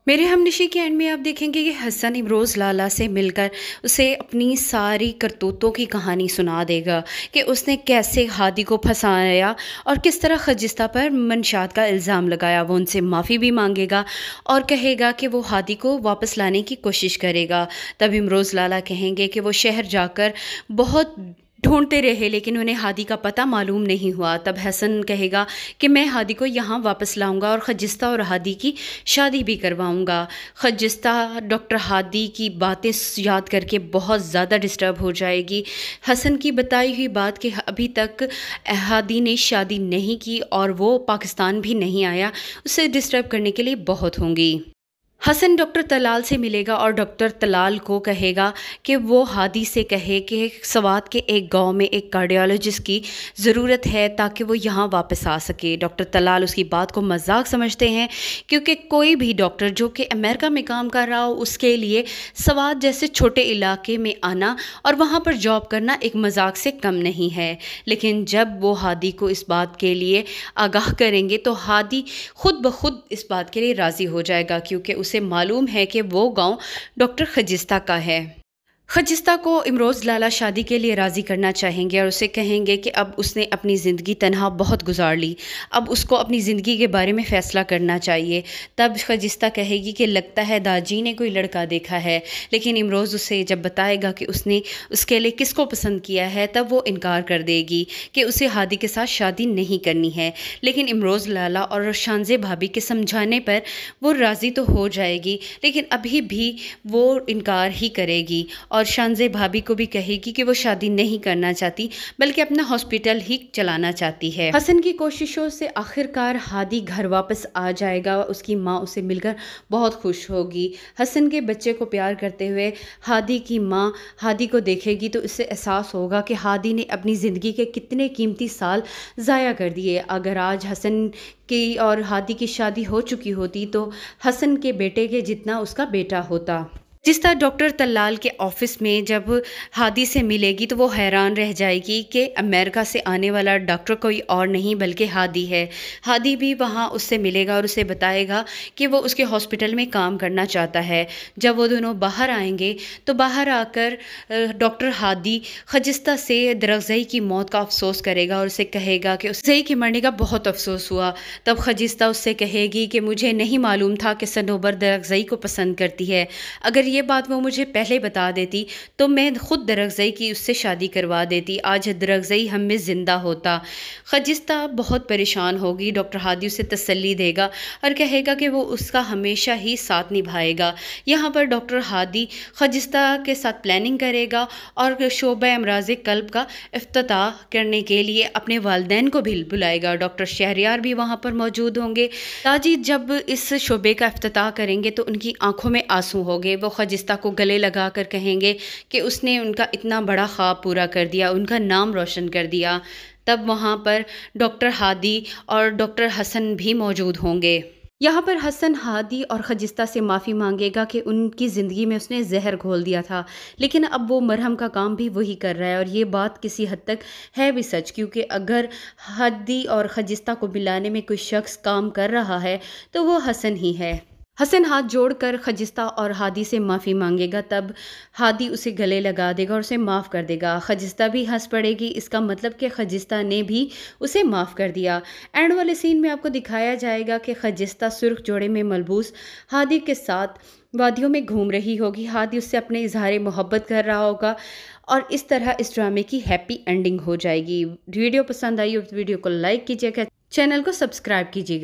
میرے ہمنشی کے اینڈ میں آپ دیکھیں گے کہ حسن امروز لالا سے مل کر اسے اپنی ساری کرتوتوں کی کہانی سنا دے گا کہ اس نے کیسے ہادی کو پھنسایا اور کس طرح خجستہ پر منشیات کا الزام لگایا۔ وہ ان سے معافی بھی مانگے گا اور کہے گا کہ وہ ہادی کو واپس لانے کی کوشش کرے گا۔ تب امروز لالا کہیں گے کہ وہ شہر جا کر بہت ڈھونڈتے رہے لیکن انہیں ہادی کا پتہ معلوم نہیں ہوا۔ تب حسن کہے گا کہ میں ہادی کو یہاں واپس لاؤں گا اور خجستہ اور ہادی کی شادی بھی کرواؤں گا۔ خجستہ ڈاکٹر ہادی کی باتیں یاد کر کے بہت زیادہ ڈسٹرب ہو جائے گی۔ حسن کی بتائی ہوئی بات کہ ابھی تک ہادی نے شادی نہیں کی اور وہ پاکستان بھی نہیں آیا، اسے ڈسٹرب کرنے کے لیے بہت ہوں گی۔ حسن ڈاکٹر طلال سے ملے گا اور ڈاکٹر طلال کو کہے گا کہ وہ ہادی سے کہے کہ سوات کے ایک گاؤں میں ایک کارڈیالوجسٹ کی ضرورت ہے تاکہ وہ یہاں واپس آ سکے۔ ڈاکٹر طلال اس کی بات کو مذاق سمجھتے ہیں کیونکہ کوئی بھی ڈاکٹر جو کہ امریکہ میں کام کر رہا ہو اس کے لیے سوات جیسے چھوٹے علاقے میں آنا اور وہاں پر جاب کرنا ایک مذاق سے کم نہیں ہے۔ لیکن جب وہ ہادی کو اس بات کے لیے آگاہ کریں گے تو ہادی خود بخود اس بات کے لیے راضی ہو جائے گا کیونکہ اسے معلوم ہے کہ وہ گاؤں ڈاکٹر خجستہ کا ہے۔ خجستہ کو امروز لالا شادی کے لیے راضی کرنا چاہیں گے اور اسے کہیں گے کہ اب اس نے اپنی زندگی تنہا بہت گزار لی، اب اس کو اپنی زندگی کے بارے میں فیصلہ کرنا چاہیے۔ تب خجستہ کہے گی کہ لگتا ہے داجی نے کوئی لڑکا دیکھا ہے، لیکن امروز اسے جب بتائے گا کہ اس نے اس کے لیے کس کو پسند کیا ہے تب وہ انکار کر دے گی کہ اسے ہادی کے ساتھ شادی نہیں کرنی ہے۔ لیکن امروز لالا اور شانزے بھابھی کے سمجھانے پر وہ راضی تو ہو جائے گی لیکن ابھی بھی وہ انکار ہی کرے گی اور شانزے بھابھی کو بھی کہے گی کہ وہ شادی نہیں کرنا چاہتی بلکہ اپنا ہاسپٹل ہی چلانا چاہتی ہے۔ حسن کی کوششوں سے آخرکار ہادی گھر واپس آ جائے گا، اس کی ماں اسے مل کر بہت خوش ہوگی۔ حسن کے بچے کو پیار کرتے ہوئے ہادی کی ماں ہادی کو دیکھے گی تو اسے احساس ہوگا کہ ہادی نے اپنی زندگی کے کتنے قیمتی سال ضائع کر دیے۔ اگر آج حسن کی اور ہادی کی شادی ہو چکی ہوتی تو حسن کے بیٹے کے جتنا اس کا بیٹا ہوتا۔ جس طرح ڈاکٹر طلال کے آفس میں جب ہادی سے ملے گی تو وہ حیران رہ جائے گی کہ امریکہ سے آنے والا ڈاکٹر کوئی اور نہیں بلکہ ہادی ہے۔ ہادی بھی وہاں اس سے ملے گا اور اسے بتائے گا کہ وہ اس کے ہاسپٹل میں کام کرنا چاہتا ہے۔ جب وہ دونوں باہر آئیں گے تو باہر آ کر ڈاکٹر ہادی خجستہ سے درغزئی کی موت کا افسوس کرے گا اور اسے کہے گا کہ اس زئی کے مرنے کا بہت افسوس ہوا۔ تب خجستہ اس سے کہے گی کہ مجھے نہیں معلوم تھا کہ صنوبر درغزئی کو پسند کرتی ہے، اگر یہ بات وہ مجھے پہلے بتا دیتی تو میں خود درغزئی کی اس سے شادی کروا دیتی، آج درغزئی ہم میں زندہ ہوتا۔ خجستہ بہت پریشان ہوگی، ڈاکٹر ہادی اسے تسلی دے گا اور کہے گا کہ وہ اس کا ہمیشہ ہی ساتھ نبھائے گا۔ یہاں پر ڈاکٹر ہادی خجستہ کے ساتھ پلاننگ کرے گا اور شعبہ امراض قلب کا افتتاح کرنے کے لیے اپنے والدین کو بھی بلائے گا۔ ڈاکٹر شہریار بھی وہاں پر موجود ہوں گے۔ تاجی جب اس شعبے کا افتتاح کریں گے تو ان کی آنکھوں میں آنسو ہوگے، وہ خجستہ کو گلے لگا کر کہیں گے کہ اس نے ان کا اتنا بڑا خواب پورا کر دیا، ان کا نام روشن کر دیا۔ تب وہاں پر ڈاکٹر ہادی اور ڈاکٹر حسن بھی موجود ہوں گے۔ یہاں پر حسن ہادی اور خجستہ سے معافی مانگے گا کہ ان کی زندگی میں اس نے زہر گھول دیا تھا، لیکن اب وہ مرہم کا کام بھی وہی کر رہا ہے اور یہ بات کسی حد تک ہے بھی سچ، کیونکہ اگر ہادی اور خجستہ کو ملانے میں کوئی شخص کام کر رہا ہے تو وہ حسن ہی ہے۔ حسن ہاتھ جوڑ کر خجستہ اور ہادی سے معافی مانگے گا، تب ہادی اسے گلے لگا دے گا اور اسے معاف کر دے گا۔ خجستہ بھی ہنس پڑے گی، اس کا مطلب کہ خجستہ نے بھی اسے معاف کر دیا۔ اینڈ والے سین میں آپ کو دکھایا جائے گا کہ خجستہ سرخ جوڑے میں ملبوس ہادی کے ساتھ وادیوں میں گھوم رہی ہوگی، ہادی اس سے اپنے اظہار محبت کر رہا ہوگا اور اس طرح اس ڈرامے کی ہیپی اینڈنگ ہو جائے گی۔ ویڈیو پسند آئی ہو تو ویڈیو کو لائک کیجیے گا، چینل کو سبسکرائب کیجیے گا۔